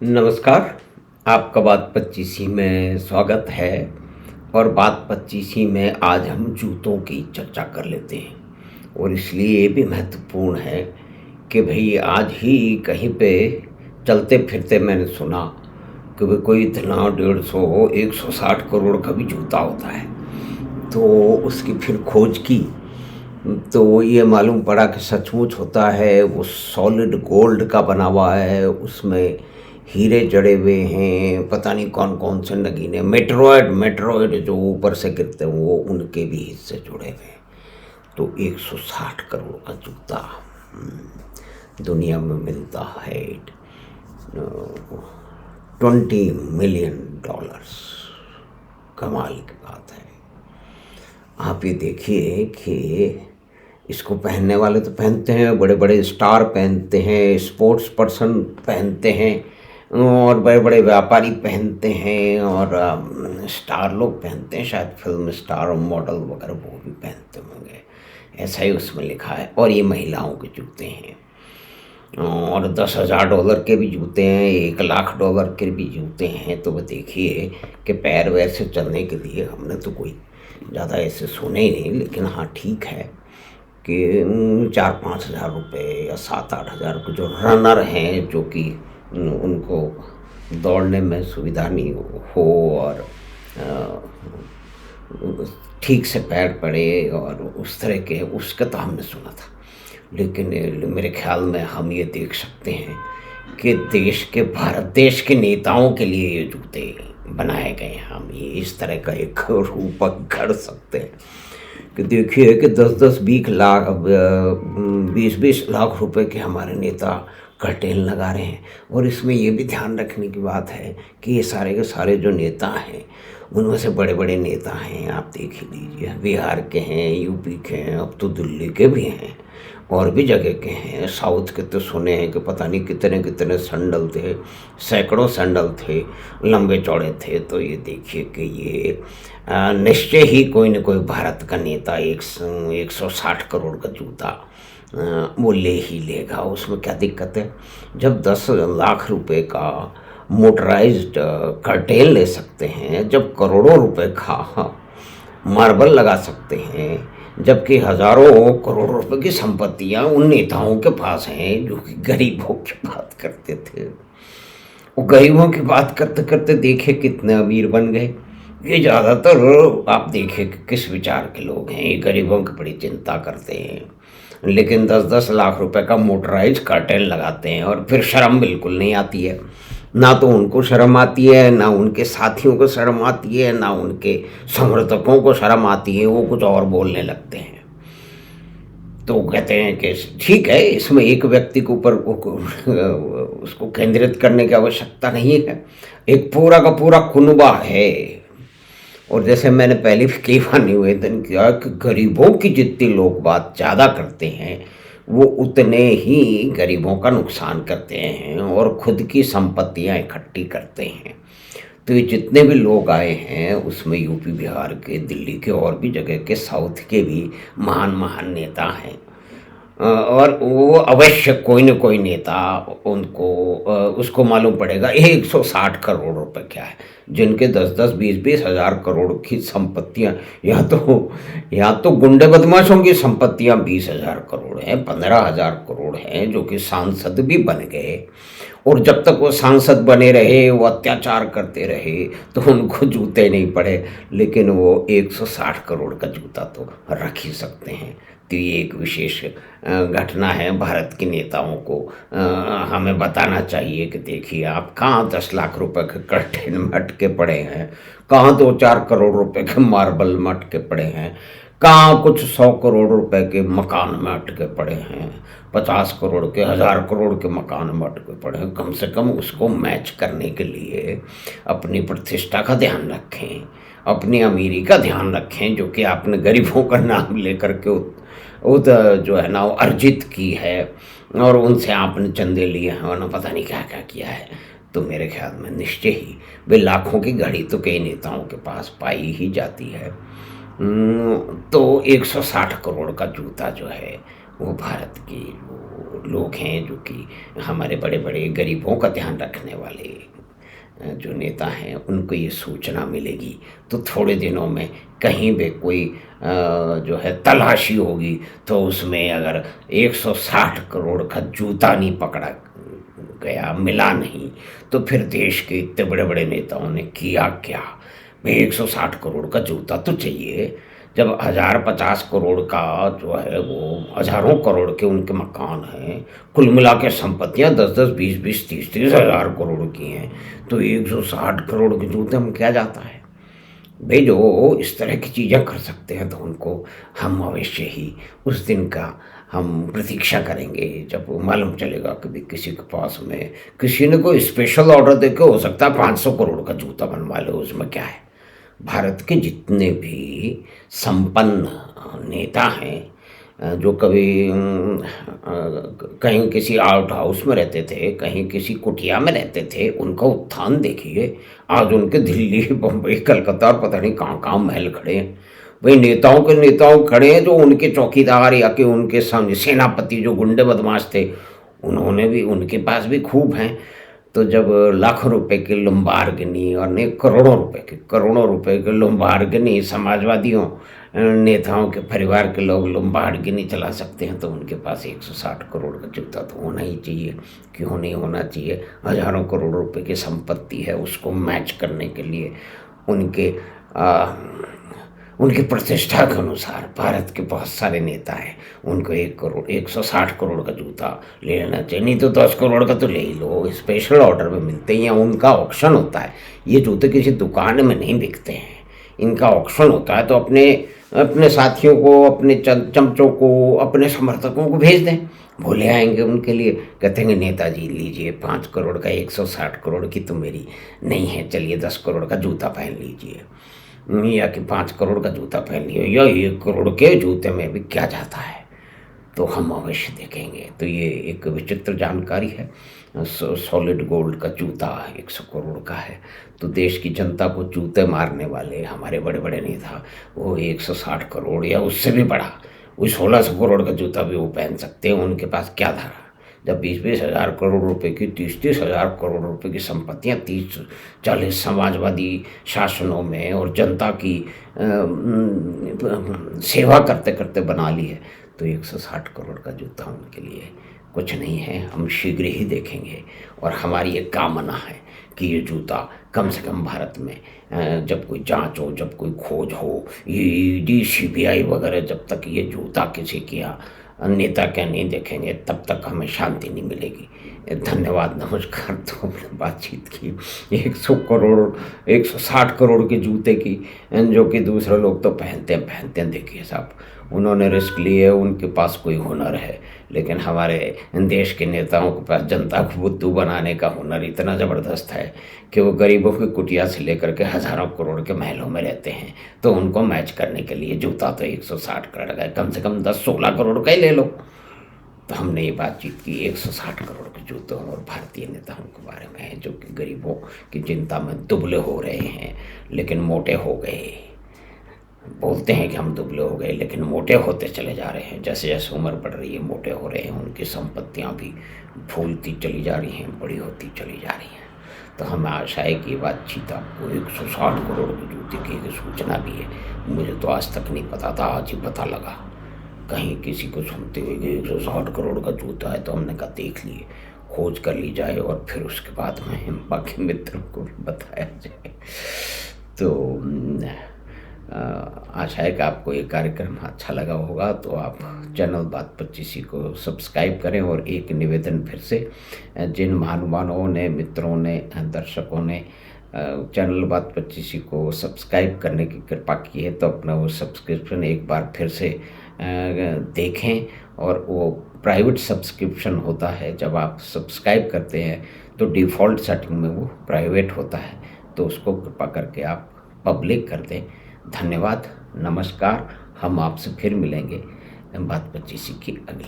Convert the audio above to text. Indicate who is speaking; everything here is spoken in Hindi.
Speaker 1: नमस्कार। आपका बात पच्चीसी में स्वागत है। और बात पच्चीसी में आज हम जूतों की चर्चा कर लेते हैं। और इसलिए ये भी महत्वपूर्ण है कि भाई आज ही कहीं पे चलते फिरते मैंने सुना कि भाई कोई इतना 150 160 करोड़ का भी जूता होता है। तो उसकी फिर खोज की तो ये मालूम पड़ा कि सचमुच होता है। वो सॉलिड गोल्ड का बना हुआ है, उसमें हीरे जड़े हुए हैं, पता नहीं कौन कौन से नगीने मेट्रोइड मेट्रोइड जो ऊपर से गिरते हैं वो उनके भी हिस्से जुड़े हुए हैं। तो 160 करोड़ का जूता दुनिया में मिलता है 20 मिलियन डॉलर्स। कमाल की बात है। आप ये देखिए कि इसको पहनने वाले तो पहनते हैं, बड़े बड़े स्टार पहनते हैं, स्पोर्ट्स पर्सन पहनते हैं, और बड़े बड़े व्यापारी पहनते हैं, और स्टार लोग पहनते हैं, शायद फिल्म स्टार और मॉडल वगैरह वो भी पहनते होंगे। ऐसा ही उसमें लिखा है। और ये महिलाओं के जूते हैं, और $10,000 के भी जूते हैं, $1,00,000 के भी जूते हैं। तो वो देखिए कि पैर वैर से चलने के लिए हमने तो कोई ज़्यादा ऐसे सुने ही नहीं, लेकिन हाँ ठीक है कि 4-5 हज़ार रुपये या 7-8 हज़ार के जो रनर हैं, जो कि उनको दौड़ने में सुविधा नहीं हो और ठीक से पैर पड़े और उस तरह के, उसका तो हमने सुना था। लेकिन मेरे ख्याल में हम ये देख सकते हैं कि भारत देश के नेताओं के लिए ये जूते बनाए गए हैं। हम ये इस तरह का एक रूपक कर सकते हैं कि देखिए कि 20-20 लाख रुपए के हमारे नेता कर्टेन लगा रहे हैं। और इसमें ये भी ध्यान रखने की बात है कि ये सारे के सारे जो नेता हैं उनमें से बड़े बड़े नेता हैं। आप देख ही लीजिए, बिहार के हैं, यूपी के हैं, अब तो दिल्ली के भी हैं, और भी जगह के हैं। साउथ के तो सुने हैं कि पता नहीं कितने कितने सैंडल थे, सैकड़ों सैंडल थे, लंबे चौड़े थे। तो ये देखिए कि ये निश्चय ही कोई न कोई भारत का नेता 160 करोड़ का जूता वो ले ही लेगा। उसमें क्या दिक्कत है? जब 10 लाख रुपए का मोटराइज्ड कर्टेन ले सकते हैं, जब करोड़ों रुपए का मार्बल लगा सकते हैं, जबकि हजारों करोड़ रुपए की संपत्तियां उन नेताओं के पास हैं जो कि गरीबों की बात करते थे। वो गरीबों की बात करते करते देखे कितने अमीर बन गए। ये ज़्यादातर आप देखे कि किस विचार के लोग हैं, ये गरीबों की बड़ी चिंता करते हैं, लेकिन 10-10 लाख रुपए का मोटराइज कर्टेन लगाते हैं और फिर शर्म बिल्कुल नहीं आती है। ना तो उनको शर्म आती है, ना उनके साथियों को शर्म आती है, ना उनके समर्थकों को शर्म आती है। वो कुछ और बोलने लगते हैं। तो कहते हैं कि ठीक है, इसमें एक व्यक्ति के ऊपर उसको केंद्रित करने की आवश्यकता नहीं है, एक पूरा का पूरा कुनबा है। और जैसे मैंने पहले भी कई बार निवेदन किया कि गरीबों की जितनी लोग बात ज़्यादा करते हैं वो उतने ही गरीबों का नुकसान करते हैं और खुद की संपत्तियां इकट्ठी करते हैं। तो ये जितने भी लोग आए हैं उसमें यूपी, बिहार के, दिल्ली के और भी जगह के, साउथ के भी महान महान नेता हैं। और वो अवश्य कोई न कोई नेता उनको उसको मालूम पड़ेगा 160 करोड़ रुपए क्या है, जिनके 10-10, 20-20 हज़ार करोड़ की संपत्तियां, यहाँ तो गुंडे बदमाशों की संपत्तियां 20,000 करोड़ हैं, 15,000 करोड़ हैं, जो कि सांसद भी बन गए। और जब तक वो सांसद बने रहे, वो अत्याचार करते रहे, तो उनको जूते नहीं पड़े, लेकिन वो 160 करोड़ का जूता तो रख ही सकते हैं। तो ये एक विशेष घटना है। भारत के नेताओं को हमें बताना चाहिए कि देखिए, आप कहाँ 10 लाख रुपए के कर्टेन में अटके पड़े हैं, कहाँ 2-4 करोड़ रुपए के मार्बल में अटके पड़े हैं, कहाँ कुछ 100 करोड़ रुपए के मकान में अटके पड़े हैं, 50 करोड़ के, 1000 करोड़ के मकान में अटके पड़े हैं। कम से कम उसको मैच करने के लिए अपनी प्रतिष्ठा का ध्यान रखें, अपनी अमीरी का ध्यान रखें, जो कि आपने गरीबों का नाम लेकर के जो है ना वो अर्जित की है, और उनसे आपने चंदे लिए हैं और ना पता नहीं क्या क्या किया है। तो मेरे ख्याल में निश्चय ही वे लाखों की घड़ी तो कई नेताओं के पास पाई ही जाती है। तो 160 करोड़ का जूता जो है वो भारत की लोग हैं जो कि हमारे बड़े बड़े गरीबों का ध्यान रखने वाले जो नेता हैं, उनको ये सूचना मिलेगी तो थोड़े दिनों में कहीं भी कोई जो है तलाशी होगी तो उसमें अगर 160 करोड़ का जूता नहीं पकड़ा गया, मिला नहीं, तो फिर देश के इतने बड़े बड़े नेताओं ने किया क्या? भाई 160 करोड़ का जूता तो चाहिए, जब 1050 करोड़ का जो है वो हज़ारों करोड़ के उनके मकान हैं, कुल मिला के संपत्तियाँ 10-10, 20-20, 30-30 हज़ार करोड़ की हैं, तो 160 करोड़ के जूते में क्या जाता है? भाई जो इस तरह की चीज़ें कर सकते हैं तो उनको हम अवश्य ही उस दिन का हम प्रतीक्षा करेंगे जब मालूम चलेगा कि भी किसी के पास में किसी ने कोई स्पेशल ऑर्डर देके हो सकता है 500 करोड़ का जूता बनवा लो, उसमें क्या है। भारत के जितने भी संपन्न नेता हैं जो कभी कहीं किसी आउट हाउस में रहते थे, कहीं किसी कुटिया में रहते थे, उनका उत्थान देखिए। आज उनके दिल्ली, बम्बई, कलकत्ता और पता नहीं कहाँ-कहाँ महल खड़े हैं। वही नेताओं के नेताओं खड़े हैं जो उनके चौकीदार या कि उनके सामने सेनापति जो गुंडे बदमाश थे, उन्होंने भी, उनके पास भी खूब हैं। तो जब लाखों रुपए की लुम्बार्गिनी और नहीं करोड़ों रुपए की लुम्बार्गिनी समाजवादियों नेताओं के परिवार के लोग लुम्बार्गिनी चला सकते हैं, तो उनके पास 160 करोड़ का जूता तो होना ही चाहिए। क्यों नहीं होना चाहिए? हज़ारों करोड़ रुपए की संपत्ति है, उसको मैच करने के लिए उनके उनकी प्रतिष्ठा के अनुसार भारत के बहुत सारे नेता हैं, उनको 160 करोड़ का जूता ले लेना चाहिए। नहीं तो 10 करोड़ का तो ले ही लो, स्पेशल ऑर्डर में मिलते हैं या उनका ऑक्शन होता है। ये जूते किसी दुकान में नहीं बिकते हैं, इनका ऑक्शन होता है। तो अपने अपने साथियों को, अपने चमचों को, अपने समर्थकों को भेज दें, वो ले आएंगे उनके लिए। कहते हैं नेताजी लीजिए 5 करोड़ का 160 करोड़ की तो मेरी नहीं है, चलिए 10 करोड़ का जूता पहन लीजिए, या कि 5 करोड़ का जूता पहन लियो, या 1 करोड़ के जूते में भी क्या जाता है, तो हम अवश्य देखेंगे। तो ये एक विचित्र जानकारी है। सॉलिड गोल्ड का जूता 100 करोड़ का है, तो देश की जनता को जूते मारने वाले हमारे बड़े बड़े नेता वो 160 करोड़ या उससे भी बड़ा, वो 1600 करोड़ का जूता भी वो पहन सकते हैं। उनके पास क्या धरा? जब 20-20 हज़ार करोड़ रुपए की, 30-30 हज़ार करोड़ रुपए की संपत्तियाँ 30-40 समाजवादी शासनों में और जनता की सेवा करते करते बना ली है, तो 160 करोड़ का जूता उनके लिए कुछ नहीं है। हम शीघ्र ही देखेंगे और हमारी एक कामना है कि ये जूता कम से कम भारत में जब कोई जांच हो, जब कोई खोज हो, ये ईडी, सीबीआई वगैरह जब तक ये जूता किसी किया नेता क्या नहीं देखेंगे, तब तक हमें शांति नहीं मिलेगी। धन्यवाद, नमस्कार। तो हमने बातचीत की 100 करोड़ 160 करोड़ के जूते की, जो कि दूसरे लोग तो पहनते हैं। देखिए साहब, उन्होंने रिस्क लिए, उनके पास कोई हुनर है, लेकिन हमारे देश के नेताओं के पास जनता को बुद्धू बनाने का हुनर इतना ज़बरदस्त है कि वो गरीबों की कुटिया से लेकर के हज़ारों करोड़ के महलों में रहते हैं। तो उनको मैच करने के लिए जूता तो 160 करोड़ का है, कम से कम 10-16 करोड़ का ही ले लो। तो हमने ये बातचीत की 160 करोड़ के जूतों और भारतीय नेताओं के बारे में, जो कि गरीबों की चिंता में दुबले हो रहे हैं लेकिन मोटे हो गए। बोलते हैं कि हम दुबले हो गए लेकिन मोटे होते चले जा रहे हैं। जैसे जैसे उम्र बढ़ रही है मोटे हो रहे हैं, उनकी संपत्तियां भी फूलती चली जा रही हैं, बड़ी होती चली जा रही हैं। तो हमें आशा है कि बातचीत आपको 160 करोड़ के जूते की एक सूचना भी है। मुझे तो आज तक नहीं पता था, आज ही पता लगा कहीं किसी को सुनते हुए कि 160 करोड़ का जूता है, तो हमने कहा देख लिए, खोज कर ली जाए और फिर उसके बाद में बाकी मित्रों को भी बताया जाए। तो आशा है कि आपको ये कार्यक्रम अच्छा लगा होगा। तो आप चैनल बात 25 को सब्सक्राइब करें। और एक निवेदन फिर से, जिन महानुभावों ने, मित्रों ने, दर्शकों ने चैनल बात 25 को सब्सक्राइब करने की कृपा की है, तो अपना वो सब्सक्रिप्शन एक बार फिर से देखें। और वो प्राइवेट सब्सक्रिप्शन होता है, जब आप सब्सक्राइब करते हैं तो डिफ़ॉल्ट सेटिंग में वो प्राइवेट होता है, तो उसको कृपा करके आप पब्लिक कर दें। धन्यवाद, नमस्कार। हम आपसे फिर मिलेंगे बात 25 की अगली